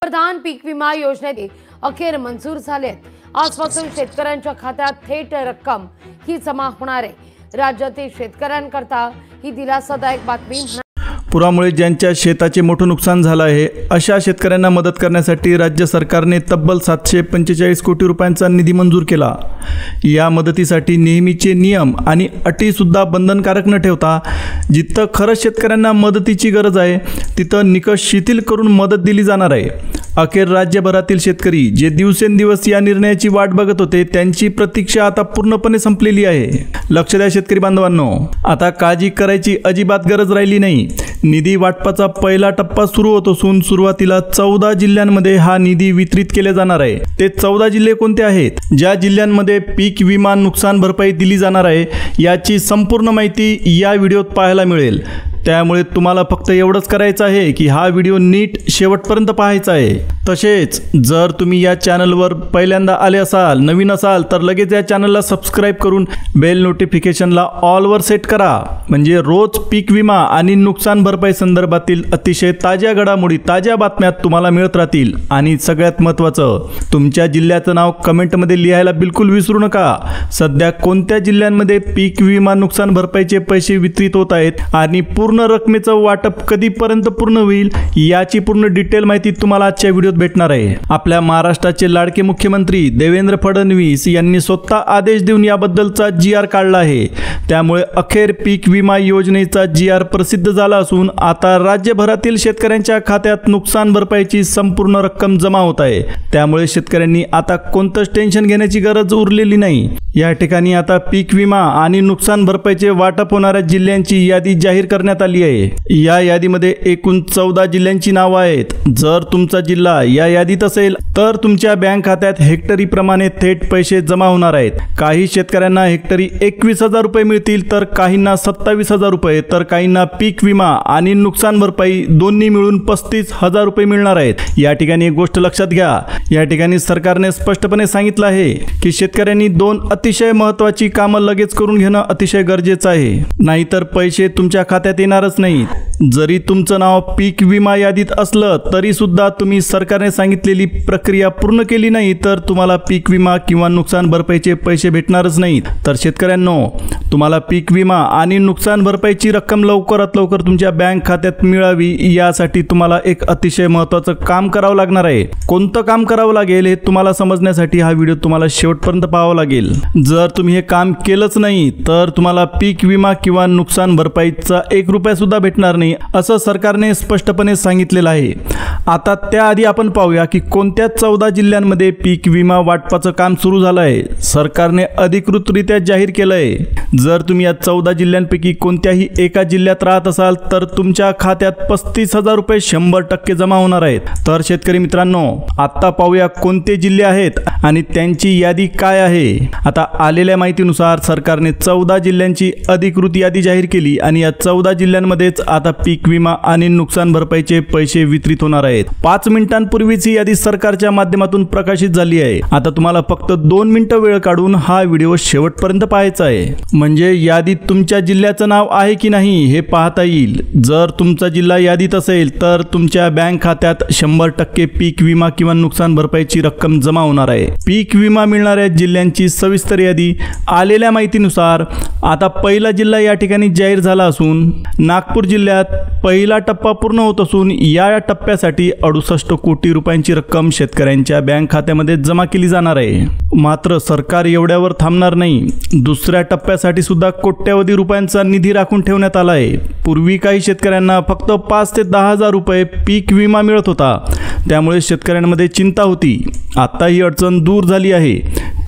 प्रधान पीक विमा योजनेत अखेर मंजूर झाले। आजपासून शेतकऱ्यांच्या खात्यात थेट रक्कम ही जमा होणार आहे। राज्यातील शेतकऱ्यांकरता ही दिलासादायक बातमी। पुरामुळे ज्यांच्या शेताचे मोठे नुकसान झाले आहे अशा शेतकऱ्यांना मदत करण्यासाठी राज्य सरकारने तब्बल 745 कोटी रुपयांचा निधी मंजूर केला। या मदतीसाठी नेहमीचे नियम आणि अटी सुद्धा बंधनकारक न ठेवता जिथं खरंच शेतकऱ्यांना मदतीची गरज आहे तिथं निकष शिथिल करून मदत दिली जाणार आहे। अखेर राज्यभरातील शेतकरी जे दिवसेंदिवस या निर्णयाची वाट बघत होते त्यांची प्रतीक्षा आता पूर्णपणे संपलेली आहे। लक्ष द्या शेतकरी बांधवांनो, आता काळजी करायची अजिबात गरज राहिली नाही। निधी वाटपाचा पहिला टप्पा सुरू होत असून सुरुवातीला 14 जिल्ह्यांमध्ये हा निधी वितरित केले जाणार आहे। ते 14 जिल्हे कोणते आहेत? ज्या जिल्ह्यांमध्ये पीक विमा नुकसान भरपाई दिली जाणार आहे याची संपूर्ण माहिती या व्हिडिओत पाहायला मिळेल। त्यामुळे तुम्हाला फक्त एवढंच करायचं आहे की हा व्हिडिओ नीट शेवटपर्यंत पाहायचा आहे। तसेच जर तुम्ही या चॅनलवर पहिल्यांदा आले असाल, नवीन असाल तर लगेच या चॅनलला सबस्क्राइब करून बेल नोटिफिकेशनला ऑलवर सेट करा, म्हणजे रोज पीक विमा आणि नुकसान भरपाई संदर्भातील अतिशय ताज्या घडामोडी, ताज्या बातम्या तुम्हाला मिळत राहतील। आणि सगळ्यात महत्त्वाचं, तुमच्या जिल्ह्याचं नाव कमेंटमध्ये लिहायला बिलकुल विसरू नका। सध्या कोणत्या जिल्ह्यांमध्ये पीक विमा नुकसान भरपाईचे पैसे वितरित होत आहेत आणि पूर्ण रकमेचं वाटप कधीपर्यंत पूर्ण होईल याची पूर्ण डिटेल माहिती तुम्हाला आजच्या व्हिडिओत भेटणार आहे। आपल्या महाराष्ट्राचे लाडके मुख्यमंत्री देवेंद्र फडणवीस यांनी स्वतः आदेश देऊन याबद्दलचा GR काढला आहे। त्यामुळे अखेर पीक विमा योजनेचा GR प्रसिद्ध झाला असून आता राज्यभरातील शेतकऱ्यांच्या खात्यात नुकसान भरपाईची संपूर्ण रक्कम जमा होत आहे। त्यामुळे शेतकऱ्यांनी आता कोणतंच टेन्शन घेण्याची गरज उरलेली नाही। या ठिकाणी आता पीक विमा आणि नुकसान भरपाईचे वाटप होणाऱ्या जिल्ह्यांची यादी जाहीर करण्यात आली आहे। या यादीमध्ये एकूण 14 जिल्ह्यांची नावे आहेत। जर तुमचा जिल्हा या यादीत असेल तर तुमच्या बँक खात्यात हेक्टरी प्रमाणे थेट पैसे जमा होणार आहेत। काही शेतकऱ्यांना हेक्टरी 21,000 रुपये मिळतील, तर काहींना 27,000 रुपये, तर काहींना पीक विमा आणि नुकसान भरपाई दोन्ही मिळून 35,000 रुपये मिळणार आहेत। या ठिकाणी एक गोष्ट लक्षात घ्या, या ठिकाणी सरकारने स्पष्टपणे सांगितलं आहे की शेतकऱ्यांनी 2 अतिशय महत्त्वाची कामं लगेच करून घेणं अतिशय गरजेचं आहे, नाहीतर पैसे तुमच्या खात्यात येणारच नाहीत। जरी तुमचं नाव पीक विमा यादीत असलं तरी सुद्धा तुम्ही सरकारने सांगितलेली प्रक्रिया पूर्ण केली नाही तर तुम्हाला पीक विमा किंवा नुकसान भरपाईचे पैसे भेटणारच नाहीत। तर शेतकऱ्यांनो, तुम्हाला पीक विमा आणि नुकसान भरपाईची रक्कम लवकरात लवकर तुमच्या बँक खात्यात मिळावी यासाठी तुम्हाला एक अतिशय महत्त्वाचं काम करावं लागणार आहे। कोणतं काम करावं लागेल हे तुम्हाला समजण्यासाठी हा व्हिडिओ तुम्हाला शेवटपर्यंत पाहावा लागेल। जर तुम्ही हे काम केलंच नाही तर तुम्हाला पीक विमा किंवा नुकसान भरपाईचा 1 रुपया सुद्धा भेटणार नाही असं सरकारने स्पष्टपणे सांगितलेलं आहे। आता त्याआधी आपण पाहूया की कोणत्या 14 जिल्ह्यांमध्ये पीक विमा वाटपाचं काम सुरू झालं आहे। सरकारने अधिकृतरित्या जाहीर केलं आहे। जर तुम्ही या 14 जिल्ह्यांपैकी कोणत्याही एका जिल्ह्यात राहत असाल तर तुमच्या खात्यात 35,000 रुपये 100% जमा होणार आहेत। तर शेतकरी मित्रांनो, आता पाहूया कोणते जिल्हे आहेत आणि त्यांची यादी काय आहे। आता आलेल्या माहितीनुसार सरकारने 14 जिल्ह्यांची अधिकृत यादी जाहीर केली आणि या 14 जिल्ह्यांमध्येच आता पीक विमा आणि नुकसान भरपाईचे पैसे वितरित होणार आहेत। 5 मिनिटांपूर्वीच ही यादी सरकारच्या माध्यमातून प्रकाशित झाली आहे। आता तुम्हाला फक्त 2 मिनिटं वेळ काढून हा व्हिडिओ शेवटपर्यंत पाहायचा आहे, म्हणजे यादीत तुमच्या जिल्ह्याचं नाव आहे की नाही हे पाहता येईल। जर तुमचा जिल्हा यादीत असेल तर तुमच्या बँक खात्यात 100% पीक विमा किंवा नुकसान भरपाईची रक्कम जमा होणार आहे। पीक विमा मिळणाऱ्या जिल्ह्यांची सविस्तर यादी आलेल्या माहितीनुसार आता पहिला जिल्हा या ठिकाणी जाहीर झाला असून नागपूर जिल्ह्यात पहिला टप्पा पूर्ण होत असून या टप्प्यासाठी 68 कोटी रुपयांची रक्कम शेतकऱ्यांच्या बँक खात्यामध्ये जमा केली जाणार आहे। मात्र सरकार एवढ्यावर थांबणार नाही, दुसऱ्या टप्प्यासाठी सुद्धा कोट्यवधी रुपयांचा निधी राखून ठेवण्यात आला आहे। पूर्वी काही शेतकऱ्यांना फक्त 5 ते 10,000 रुपये पीक विमा मिळत होता, त्यामुळे शेतकऱ्यांमध्ये चिंता होती। आता ही अडचण दूर झाली आहे।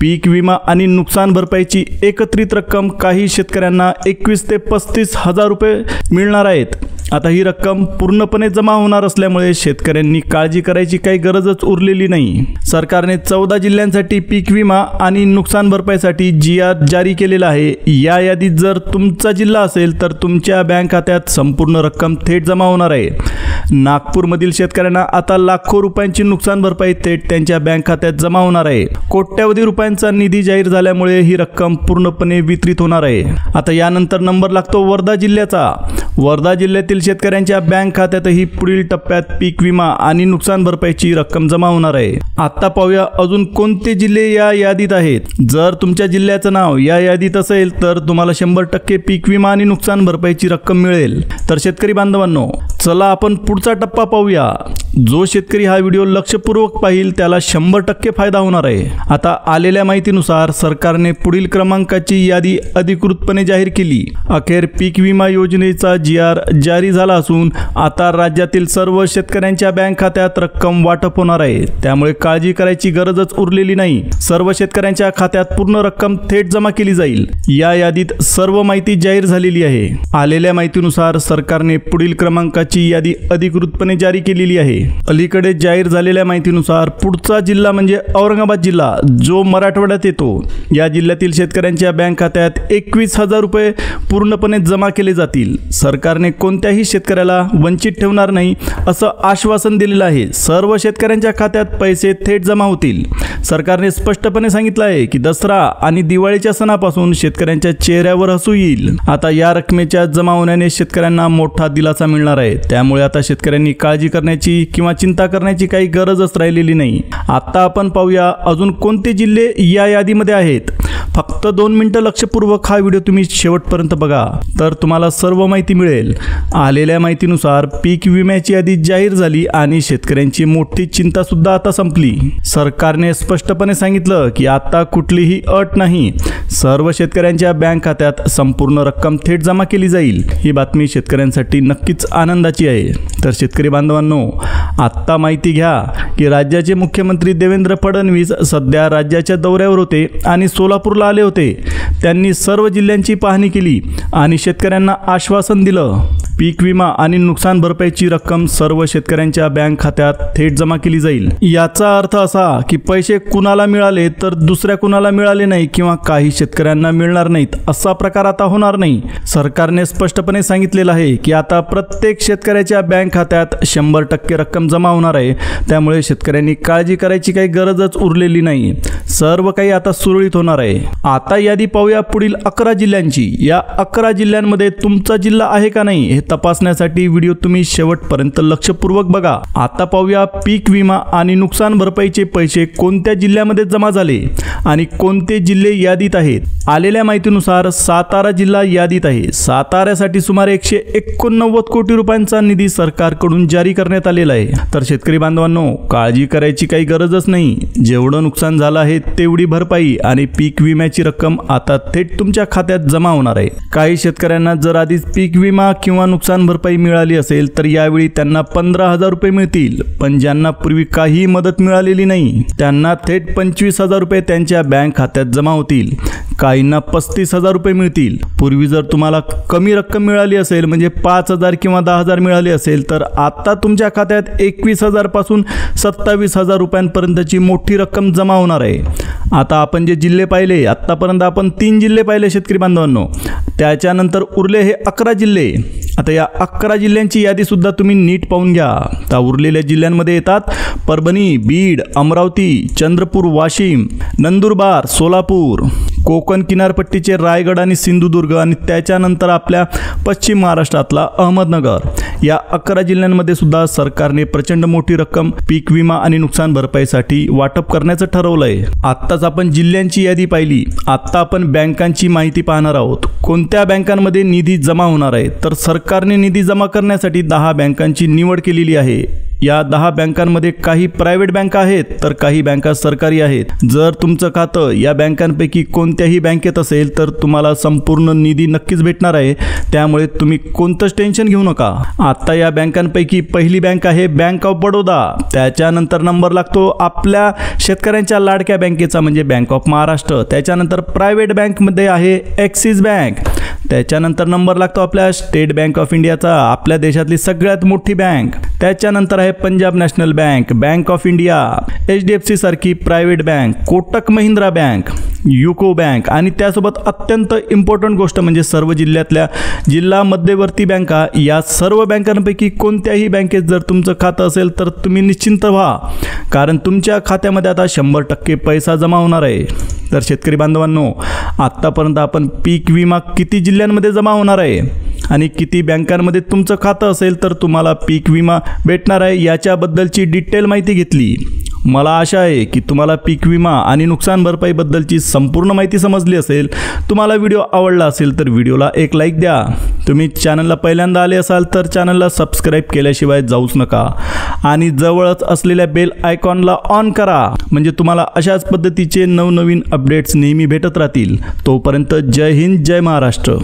पीक विमा आणि नुकसान भरपाईची एकत्रित रक्कम काही शेतकऱ्यांना 21 ते 35,000 रुपये मिळणार आहेत। आता ही रक्कम पूर्णपणे जमा होणार असल्यामुळे शेतकऱ्यांनी काळजी करायची काही गरजच उरलेली नाही। सरकारने 14 जिल्ह्यांसाठी पीक विमा आणि नुकसान भरपाईसाठी GR जारी केलेला आहे। या यादीत जर तुमचा जिल्हा असेल तर तुमच्या बँक खात्यात संपूर्ण रक्कम थेट जमा होणार आहे। नागपूरमधील शेतकऱ्यांना आता लाखो रुपयांची नुकसान भरपाई थेट त्यांच्या बँक खात्यात जमा होणार आहे। कोट्यवधी रुपयांचा निधी जाहीर झाल्यामुळे ही रक्कम पूर्णपणे वितरित होणार आहे। आता यानंतर नंबर लागतो वर्धा जिल्ह्याचा। वर्धा जिल्ह्यातील जिल्ह्यातील शेतकऱ्यांच्या बँक खात्यातही पुढील टप्प्यात पीक विमा आणि नुकसान भरपाईची रक्कम जमा होणार आहे. आता पाहूया अजून कोणते जिल्हे या यादीत आहेत. जर तुमच्या जिल्ह्याचं नाव या यादीत असेल तर तुम्हाला 100% पीक विमा आणि नुकसान भरपाईची रक्कम मिळेल. तर शेतकरी बांधवांनो, चला आपण पुढचा टप्पा पाहूया. जो शेतकरी हा व्हिडिओ लक्षपूर्वक पाहिल त्याला 100% फायदा होणार आहे. आता आलेल्या माहितीनुसार सरकारने पुढील क्रमांकाची यादी अधिकृतपणे जाहीर केली. अखेर पीक विमा योजनेचा GR जारी झाला असून आता राज्यातील सर्व शेतकऱ्यांच्या बँक खात्यात रक्कम वाटप होणार आहे. त्यामुळे काळजी करायची गरजच उरलेली नाही. सर्व शेतकऱ्यांच्या खात्यात पूर्ण रक्कम थेट जमा केली जाईल. या यादीत सर्व माहिती जाहीर झालेली आहे. आलेल्या माहितीनुसार सरकारने पुढील क्रमांकाची यादी अधिकृतपणे जारी केलेली आहे. अलीकडे जाहीर झालेल्या माहितीनुसार पुढचा जिल्हा म्हणजे औरंगाबाद जिल्हा, जो मराठवाड्यात येतो. या जिल्ह्यातील शेतकऱ्यांच्या बँक खात्यात 21,000 रुपये पूर्णपणे जमा केले जातील. सरकारने कोणत्याही शेतकऱ्याला वंचित ठेवणार नाही असं आश्वासन दिलेलं आहे. सर्व शेतकऱ्यांच्या खात्यात पैसे थेट जमा होतील. सरकारने स्पष्टपणे सांगितलं आहे की दसरा आणि दिवाळीच्या सणापासून शेतकऱ्यांच्या चेहऱ्यावर हसू येईल. आता या रकमेच्या जमा होण्याने शेतकऱ्यांना मोठा दिलासा मिळणार आहे. त्यामुळे आता शेतकऱ्यांनी काळजी करण्याची किंवा चिंता करण्याची काही गरजच राहिलेली नाही. आता आपण पाहूया अजून कोणते जिल्हे या यादीमध्ये आहेत. फक्त 2 मिनिटं लक्षपूर्वक हा व्हिडिओ तुम्ही शेवटपर्यंत बघा, तर तुम्हाला सर्व माहिती मिळेल. आलेल्या माहितीनुसार पीक विम्याची यादी जाहीर झाली आणि शेतकऱ्यांची मोठी चिंता सुद्धा आता संपली. सरकारने स्पष्टपणे सांगितलं की आता कुठलीही अट नाही. सर्व शेतकऱ्यांच्या बँक खात्यात संपूर्ण रक्कम थेट जमा केली जाईल. ही बातमी शेतकऱ्यांसाठी नक्कीच आनंदाची आहे. तर शेतकरी बांधवांनो, आत्ता माहिती घ्या की राज्याचे मुख्यमंत्री देवेंद्र फडणवीस सध्या राज्याच्या दौऱ्यावर होते आणि सोलापूरला आले होते. त्यांनी सर्व जिल्ह्यांची पाहणी केली आणि शेतकऱ्यांना आश्वासन दिलं. पीक विमा आणि नुकसान भरपाईची रक्कम सर्व शेतकऱ्यांच्या बँक खात्यात थेट जमा केली जाईल. याचा अर्थ असा की पैसे कुणाला मिळाले तर दुसऱ्या कुणाला मिळाले नाही किंवा काही शेतकऱ्यांना मिळणार नाहीत असा प्रकार आता होणार नाही. सरकारने स्पष्टपणे सांगितलेलं आहे की आता प्रत्येक शेतकऱ्याच्या बँक खात्यात 100% रक्कम जमा होणार आहे. त्यामुळे शेतकऱ्यांनी काळजी करायची काही गरजच उरलेली नाही. सर्व काही आता सुरळीत होणार आहे. आता यादी पाहूया पुढील 11 जिल्ह्यांची. या 11 जिल्ह्यांमध्ये तुमचा जिल्हा आहे का नाही हे तपासण्यासाठी व्हिडिओ तुम्ही शेवटपर्यंत लक्षपूर्वक बघा. आता पाहूया पीक विमा आणि नुकसान भरपाईचे पैसे कोणत्या जिल्ह्यामध्ये जमा झाले आणि कोणते जिल्हे यादीत आहेत. आलेल्या माहितीनुसार सातारा जिल्हा यादीत आहे. साताऱ्यासाठी सुमारे 189 कोटी रुपयांचा निधी सरकारकडून जारी करण्यात आलेला आहे. तर शेतकरी बांधवांनो, काळजी करायची काही गरजच नाही. जेवढं नुकसान झालं आहे तेवढी भरपाई आणि पीक विम्याची रक्कम आता थेट तुमच्या खात्यात जमा होणार आहे. काही शेतकऱ्यांना जर आधीच पीक विमा किंवा नुकसान भरपाई मिळाली असेल तर यावेळी त्यांना 15,000 रुपये मिळतील. पण ज्यांना पूर्वी काही मदत मिळालेली नाही त्यांना थेट 25,000 रुपये त्यांच्या बँक खात्यात जमा होतील. काहींना 35,000 रुपये मिळतील. पूर्वी जर तुम्हाला कमी रक्कम मिळाली असेल म्हणजे 5,000 किंवा 10,000 मिळाली असेल तर आता तुमच्या खात्यात 21,000 पासून 27,000 रुपयांपर्यंतची मोठी रक्कम जमा होणार आहे. आता आपण जे जिल्हे पाहिले, आतापर्यंत आपण 3 जिल्हे पाहिले शेतकरी बांधवांनो. त्याच्यानंतर उरले हे 11 जिल्हे. आता या 11 जिल्ह्यांची यादी सुद्धा तुम्ही नीट पाहून घ्या. तर उरलेल्या जिल्ह्यांमध्ये येतात परभणी, बीड, अमरावती, चंद्रपूर, वाशिम, नंदुरबार, सोलापूर, कोकण किनारपट्टीचे रायगड आणि सिंधुदुर्ग आणि त्याच्यानंतर आपल्या पश्चिम महाराष्ट्रातला अहमदनगर. या 11 जिल्ह्यांमध्ये सुद्धा सरकारने प्रचंड मोठी रक्कम पीक विमा आणि नुकसान भरपाईसाठी वाटप करण्याचं ठरवलंय. आत्ताच आपण जिल्ह्यांची यादी पाहिली. आत्ता आपण बँकांची माहिती पाहणार आहोत. कोणत्या बँकांमध्ये निधी जमा होणार आहे तर सरकारने निधी जमा करण्यासाठी 10 बँकांची निवड केलेली आहे. या 10 बँकांमध्ये काही प्रायव्हेट बँका आहेत तर काही बँका सरकारी आहेत. जर तुमचं खातं या बँकांपैकी कोणत्याही बँकेत असेल तर तुम्हाला संपूर्ण निधी नक्कीच भेटणार आहे. त्यामुळे तुम्ही कोणतंच टेन्शन घेऊ नका. आता या बँकांपैकी पहिली बँक आहे बँक ऑफ बडोदा. त्याच्यानंतर नंबर लागतो आपल्या शेतकऱ्यांच्या लाडक्या बँकेचा म्हणजे बँक ऑफ महाराष्ट्र. त्याच्यानंतर प्रायव्हेट बँकमध्ये आहे ॲक्सिस बँक. त्याच्यानंतर नंबर लागतो आपल्या स्टेट बँक ऑफ इंडियाचा, आपल्या देशातली सगळ्यात मोठी बँक. त्याच्यानंतर आहे Punjab national bank, bank of India, HDFC सारखी private bank, Kotak Mahindra bank, UCO bank आणि त्यासोबत अत्यंत इम्पॉर्टंट गोष्ट म्हणजे सर्व जिल्ह्यातल्या जिल्हा मध्यवर्ती बँका. या सर्व बँकांपैकी कोणत्याही बँकेत जर तुमचं खातं असेल तर तुम्ही निश्चिंत व्हा, कारण तुमच्या खात्यामध्ये आता 100% पैसा जमा होणार आहे. तर शेतकरी बांधवांनो, आत्तापर्यंत आपण पीक विमा किती जिल्ह्यांमध्ये जमा होणार आहे आणि किती बँकांमध्ये तुमचं खातं असेल तर तुम्हाला पीक विमा भेटणार आहे याच्याबद्दलची डिटेल माहिती घेतली। मला आशा आहे की तुम्हाला पीक विमा आणि नुकसान भरपाईबद्दलची संपूर्ण माहिती समजली असेल। तुम्हाला व्हिडिओ आवडला असेल तर व्हिडिओला एक लाईक द्या। तुम्ही चॅनलला पहिल्यांदा आले असाल तर चॅनलला सबस्क्राईब केल्याशिवाय जाऊच नका आणि जवळच असलेल्या बेल आयकॉनला ऑन करा, म्हणजे तुम्हाला अशाच पद्धतीचे नवनवीन अपडेट्स नेहमी भेटत राहतील। तोपर्यंत जय हिंद, जय महाराष्ट्र।